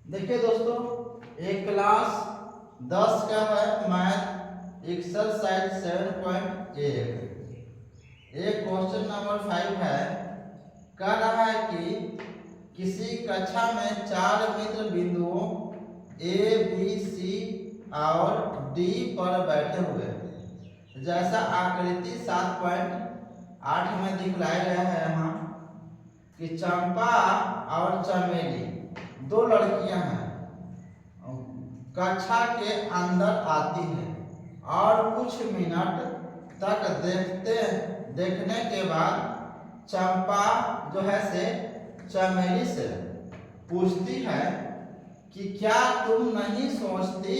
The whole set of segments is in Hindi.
देखिए दोस्तों, एक क्लास 10 का है मैथ एक्सरसाइज 7.1। एक क्वेश्चन नंबर 5 है। कह रहा है कि किसी कक्षा में 4 मित्र बिंदुओं ए बी सी और डी पर बैठे हुए हैं। जैसा आकृति 7.8 में दिखलाया गया है यहाँ कि चंपा और चमेली दो लड़कियां हैं, कक्षा के अंदर आती हैं और कुछ मिनट तक देखने के बाद चंपा जो है से चमेली से पूछती है कि क्या तुम नहीं सोचती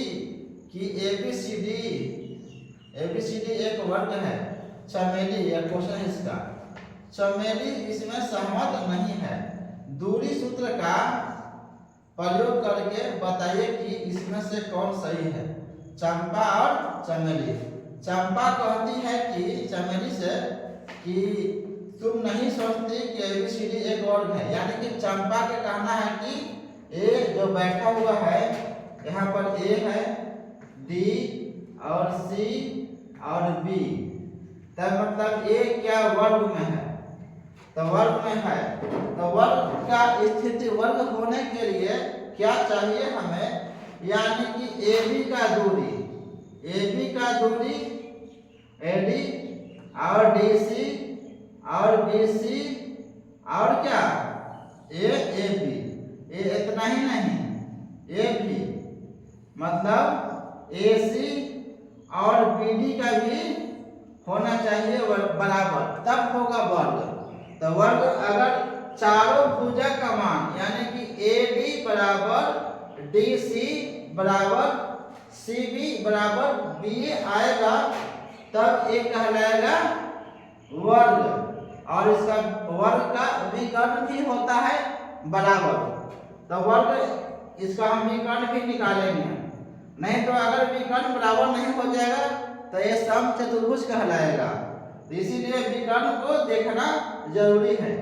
कि एबीसीडी एक वर्ग है। चमेली एक क्वेश्चन है इसका। चमेली इसमें सहमत नहीं है। दूरी सूत्र का प्रयोग करके बताइए कि इसमें से कौन सही है। चंपा और चमेली। चंपा कहती है कि चमेली से कि तुम नहीं सोचती कि एबीसीडी एक वर्ग है, यानी कि चंपा के कहना है कि ए जो बैठा हुआ है यहाँ पर ए है, डी और सी और बी, तब मतलब ए क्या वर्ग में है, तो वर्ग में है। तो वर्ग का स्थिति वर्ग होने के लिए क्या चाहिए हमें, यानी कि AB का दूरी AD और DC और BC और क्या AB। ये इतना ही नहीं, AB मतलब AC और BD का भी होना चाहिए बराबर, तब होगा वर्ग। तो वर्ग अगर चारों भुजा का मान यानी कि AD बराबर DC बराबर CB बराबर BA आएगा, तब ये कहलाएगा वर्ग। और इसका वर्ग का विकर्ण भी होता है बराबर, तो वर्ग इसका हम विकर्ण भी निकालेंगे। नहीं तो अगर विकर्ण बराबर नहीं हो जाएगा तो ये समचतुर्भुज कहलाएगा। इसीलिए विकर्ण को देखना जरूरी है।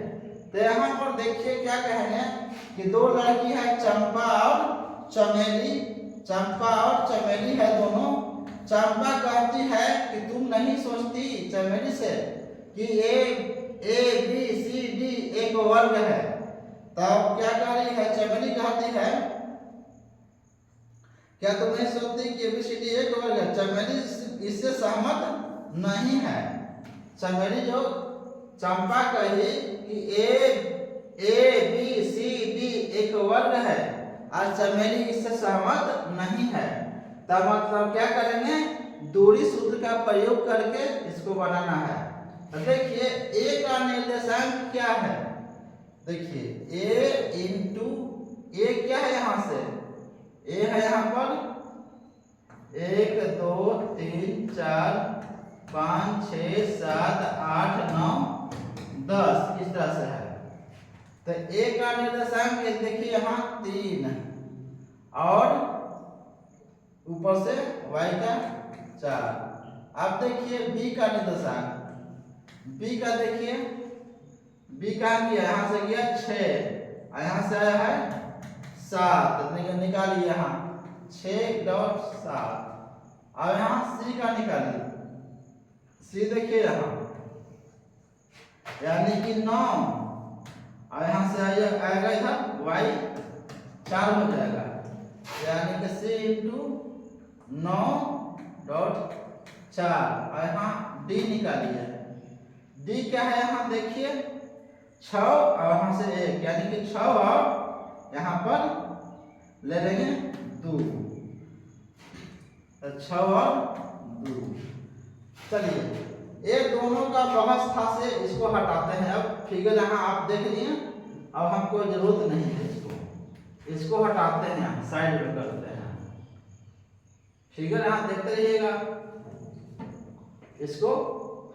तो यहाँ पर देखिए क्या कहेंगे कि दो लड़की है चंपा और चमेली। चंपा और चमेली है दोनों। चंपा कहती है कि तुम नहीं सोचती चमेली से कि ए बी सी डी एक वर्ग है। तब क्या कह रही है, चमेली कहती है क्या तुम नहीं सोचती कि एबीसीडी एक वर्ग है। चमेली इससे सहमत नहीं है। चमेली जो चंपा कही कि ए बी सी डी एक वर्ग है और चमेली इससे सहमत नहीं है, तब मतलब क्या करेंगे, दूरी सूत्र का प्रयोग करके इसको बनाना है। तो देखिए ए का निर्देशांक क्या है, देखिए ए इंटू ए क्या है, यहाँ से ए है यहाँ पर 1 2 3 4 5 6 7 8 9 10 इस तरह से है। तो ए का निर्देशांक देखिए यहाँ 3 और ऊपर से y का 4। अब देखिए बी का निर्देशांक, बी का देखिए बी का गया यहाँ से गया 6 और यहाँ से आया है 7, निकालिए यहाँ 6.7। अब यहाँ सी का निकालिए, सी देखिए यहाँ यानी कि 9 और यहाँ से आएगा इधर y 4 हो जाएगा, यानी कि सी इंटू 9.4। और यहाँ डी निकालिए, डी क्या है यहाँ देखिए 6 और यहाँ से 1 यानी कि 6 और यहाँ पर ले लेंगे 2, तो 6 और 2। चलिए ये दोनों का बहस था से इसको हटाते हैं। अब फिगर यहाँ आप देख लिए, अब हमको जरूरत नहीं है इसको हटाते हैं, साइड में करते हैं। फिगर यहाँ देखते रहिएगा, इसको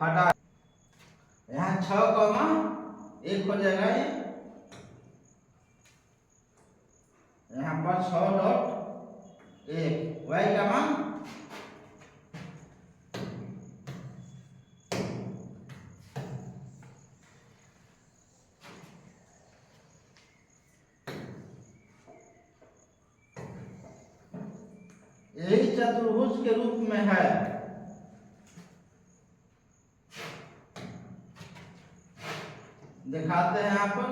हटा, यहाँ 6,1 हो जाएगा ये, यहाँ पर 6.1 y का मान 6 यही चतुर्भुज के रूप में है। दिखाते हैं यहाँ पर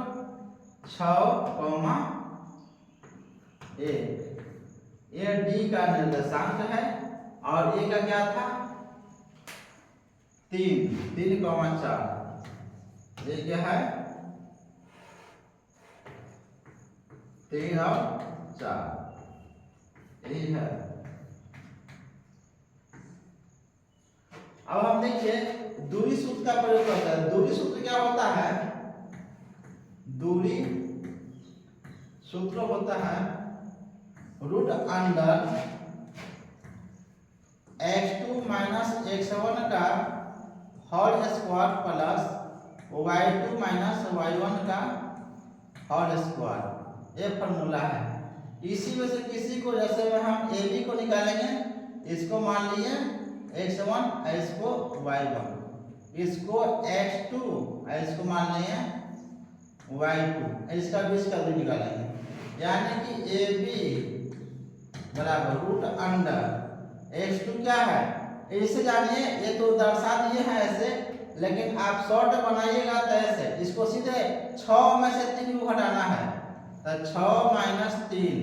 6,1 ये डी का निर्देशांक है और ए का क्या था 3,4 ये क्या है 3 और 4 यही है। अब हम देखिए दूरी सूत्र का प्रयोग करते हैं। दूरी सूत्र क्या होता है, दूरी सूत्र होता है root under x2 minus x1 का whole square plus y2 minus y1 का होल स्क्वायर, ये फॉर्मूला है। इसी में से किसी को, जैसे में हम ए बी को निकालेंगे, इसको मान लिए x1 इसको y1, इसको x2 इसको मान लिए y2, इसका बीच का भी निकालेंगे। यानी कि ए बी बराबर रूट अंडर x2 क्या है, इसे जानिए, ये तो दर्शा दिए हैं ऐसे, लेकिन आप शॉर्ट बनाइएगा तो ऐसे, इसको सीधे 6 में से 3 को घटाना है तो 6 माइनस 3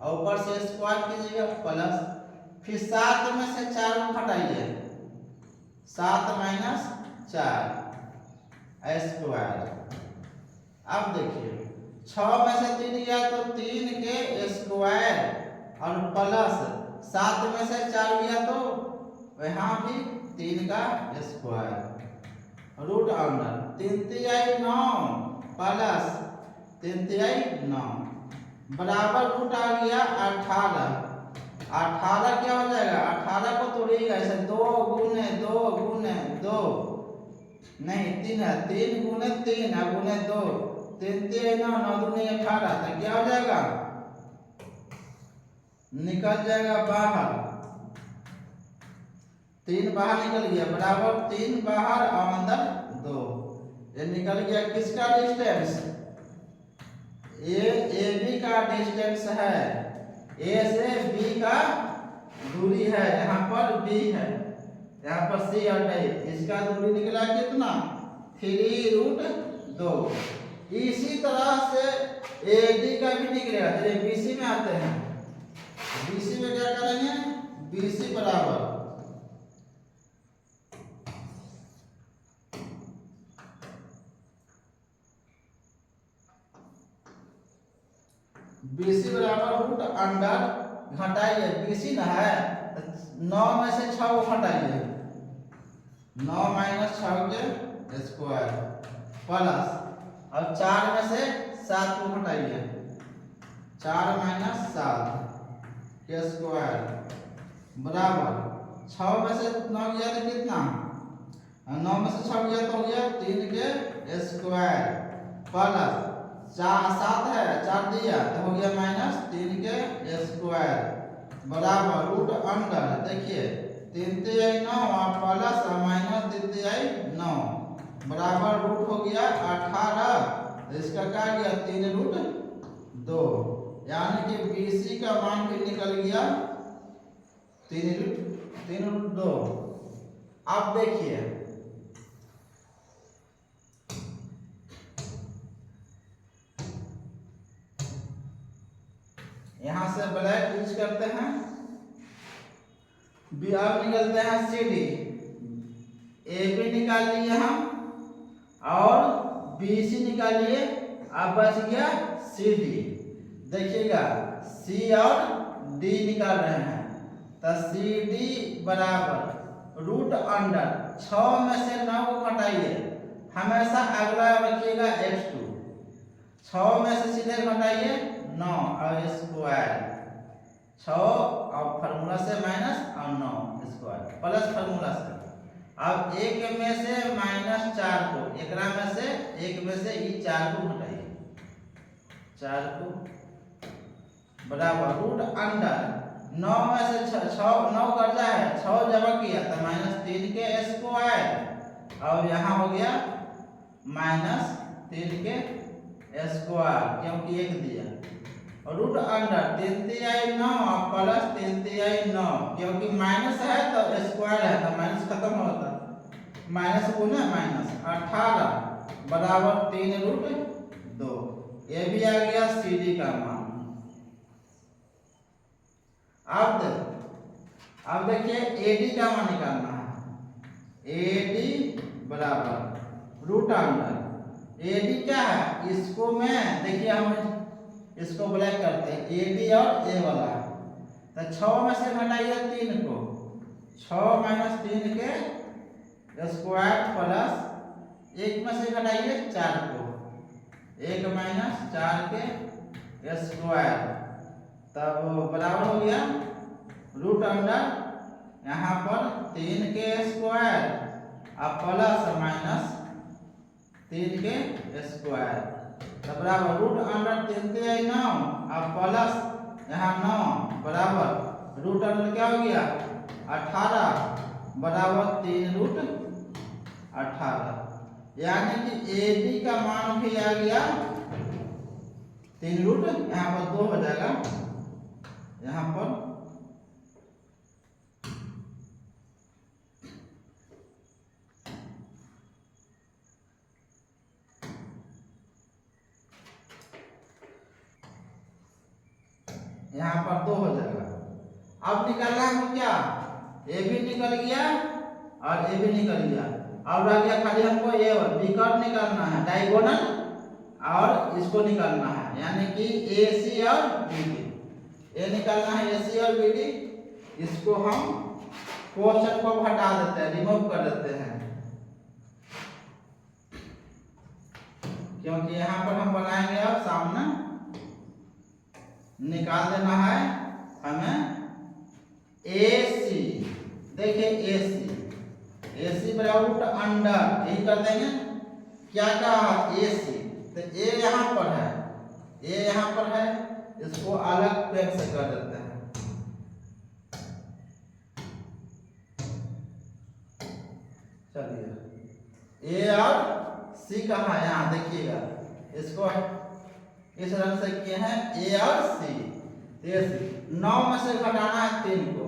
और ऊपर से स्क्वायर कीजिएगा प्लस, फिर 7 में से 4 को घटाइए, 7 माइनस 4 स्क्वायर। अब देखिए 6 में से 3 गया तो 3 के स्क्वायर और प्लस 7 में से 4 गया तो यहाँ भी 3 का स्क्वायर रूट अंडर 3 तिहाई 9 प्लस 3 तिहाई 9 बराबर रूट आ गया 18। 18 क्या हो जाएगा, 18 को तोड़िएगा ऐसे 2 गुने 2 गुने 2 नहीं 3 है, 3 गुने 3 है गुने 2, 3 तिहाई 9 9 दूनी 18, तो क्या हो जाएगा, निकल जाएगा बाहर, 3 बाहर निकल गया बराबर 3 बाहर और अंदर 2, ये निकल गया किसका डिस्टेंस, ए बी का डिस्टेंस है, ए से बी का दूरी है, यहाँ पर बी है, यहाँ पर सी हटाई, इसका दूरी निकला कितना 3√2। इसी तरह से ए डी का भी निकलेगा। चलिए बीसी में आते हैं, बीसी में क्या करेंगे, बीसी बराबर बीसी बराबर रूट अंडर घटाइए, बीसी ना है 9 में से 6 को घटाइए, 9 माइनस 6 के स्क्वायर प्लस और 4 में से 7 को घटाइए, 4 माइनस 7 के स्क्वायर बराबर 6 में से 9 गया तो कितना, 9 में से 6 गया तो हो गया 3 के स्क्वायर प्लस 7 है 4 दिया तो हो गया माइनस 3 के स्क्वायर बराबर रूट अंडर, देखिए 3 तिहाई 9 और प्लस और माइनस 3 तिहाई 9 बराबर रूट हो गया 18, इसका क्या गया 3√2, यानी कि बीसी का मान भी निकल गया 3√2। अब देखिए यहां से ब्लैक यूज करते हैं, बी अब निकलते हैं सी डी, ए बी निकाल लिए हम और बी सी निकाल लिए, अब बच गया सी डी। देखिएगा सी और डी निकाल रहे हैं तो सी डी बराबर रूट अंडर 6 में से 9 को घटाइए, हमेशा अगला रखिएगा x2, 6 में से सीधे घटाइए 9 और स्क्वायर, 6 और फार्मूला से माइनस और 9 स्क्वायर प्लस फार्मूला से, अब 1 में से माइनस 4 को, एकरा में से 1 में से ई 4 को घटाइए, 4 को बराबर रूट अंडर 9 में से 6 9 कर्जा है 6 जमा किया तो -3 के स्क्वायर और यहाँ हो गया -3 के स्क्वायर, क्योंकि 1 दिया रूट अंडर 3 9 और प्लस 3 9, क्योंकि माइनस है तो स्क्वायर है तो माइनस खत्म होता है, माइनस गुना माइनस 18 बराबर 3√2। ये भी आ गया सी डी का मान। अब देखिए ए डी का मान निकालना है। ए डी बराबर रूट अंडर ए डी क्या है, इसको मैं देखिए हम इसको ब्लैक करते हैं, ए डी और ए वाला तो 6 में से घटाइए 3 को, 6 - 3 के स्क्वायर प्लस 1 में से घटाइए 4 को, 1 - 4 के स्क्वायर, तब बराबर हो गया रूट अंडर यहाँ पर 3 के स्क्वायर और प्लस माइनस 3 के स्क्वायर, तो बराबर रूट अंडर 3 9 और प्लस यहाँ 9 बराबर रूट अंडर क्या हो गया 18 बराबर 3√18, यानी कि ए डी का मान भी आ गया 3 यहाँ पर 2 हो जाएगा, यहाँ पर यहाँ पर 2 हो जाएगा। अब निकालना है क्या, ए भी निकल गया और ए भी निकल गया, अब रह गया खाली हमको ए और बी कट निकालना है, डायगोनल और इसको निकालना है, यानी कि ए सी और बी डी। ए निकालना है ए सी और बी डी, इसको हम क्वेश्चन को हटा देते हैं, रिमूव कर देते हैं, क्योंकि यहाँ पर हम बनाएंगे अब सामने निकाल देना है हमें ए सी। देखिए ए सी बराबर रूट अंडर, यही कर देंगे, क्या कहा ए सी, तो ए यहाँ पर है, ए यहाँ पर है, इसको अलग पेन से कर देते हैं, चलिए ए और सी कहाँ है, यहाँ देखिएगा, इसको इस रंग से किए हैं ए और सी। 9 में से घटाना है 3 को,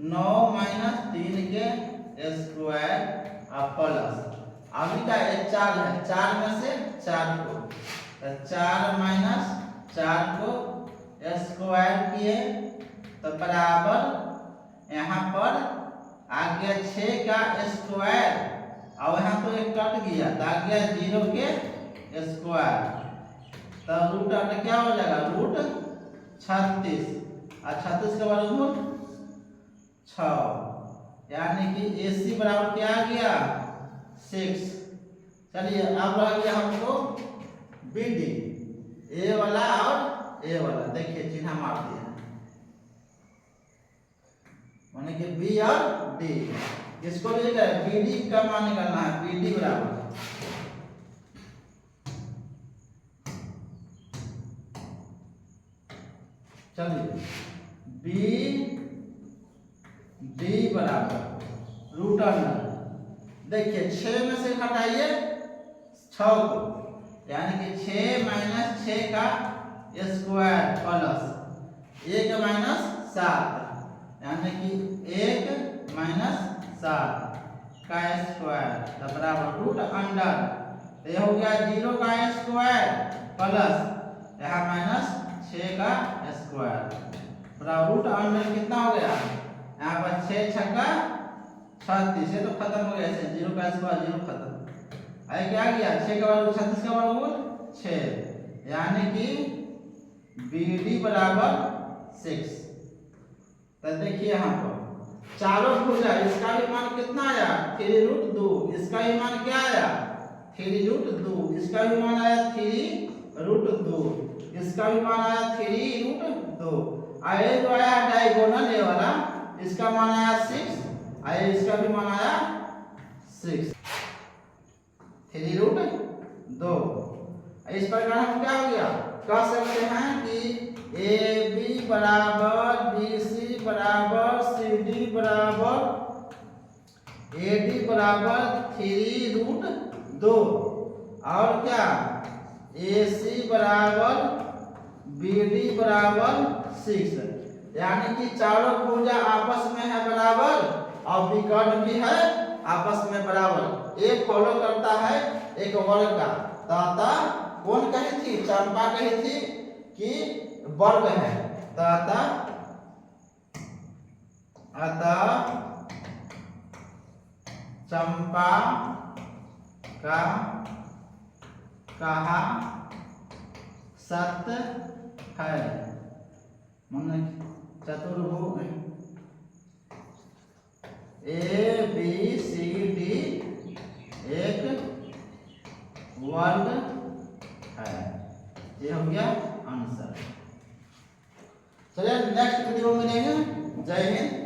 9 - 3 के स्क्वायर और प्लस, अभी क्या है 4 है, 4 में से 4 को, तो 4 - 4 को स्क्वायर किए तो बराबर यहाँ पर आ गया 6 का स्क्वायर, और यहाँ तो एक कट गया तो आ गया 0 के स्क्वायर, तो रूट अंडर क्या हो जाएगा रूट 36 और 36 का वर्गमूल 6, यानी कि ए सी बराबर क्या आ गया 6। चलिए अब रह गया हमको बी डी, ए वाला और ए वाला, देखिए चिन्ह मार दिया, माने कि बी और डी, इसको लेकर बी डी का मान निकालना है, बी डी बराबर चलिए बी डी बराबर रूट अंडर, देखिए 6 में से घटाइए 6 को, यानी कि 6 - 6 का स्क्वायर प्लस 1 - 7, यानी कि 1 - 7 का स्क्वायर, तो बराबर रूट अंडर, तो यह हो गया 0 का स्क्वायर प्लस यहाँ माइनस 6 का स्क्वायर, बराबर रूट अंडर कितना हो गया, यहाँ पर 6 × 36, ये तो खत्म हो गया, 0 का स्क्वायर 0 खत्म, अरे क्या गया 6 का वर्ग 36 का वर्गमूल 6, यानी कि बी डी बराबर 6। तो देखिए यहाँ पर चारों भुजा, इसका भी मान कितना आया 3√2, इसका भी मान क्या आया 3√2, इसका भी मान आया 3√2, इसका भी मान आया 3√2, आए जो आया डायगोनल ये वाला, इसका मान आया 6, आए इसका भी मान आया 6, 3√2। इस प्रकार हम क्या हो गया कह सकते हैं कि ए बी बराबर बी सी बराबर सी डी बराबर ए डी बराबर 3√2, और क्या ए सी बराबर BD बराबर 6, यानी कि चारों भुजा आपस में है बराबर और विकर्ण भी है आपस में बराबर। एक फॉलो करता है एक वर्ग का। अतः कौन कही थी? चंपा कही थी कि वर्ग है। अतः चंपा का कहा सत्य है। चतुर्भुज ABCD एक वर्ग है। ये हो गया आंसर। चलिए नेक्स्ट वीडियो में मिलेंगे। जय हिंद।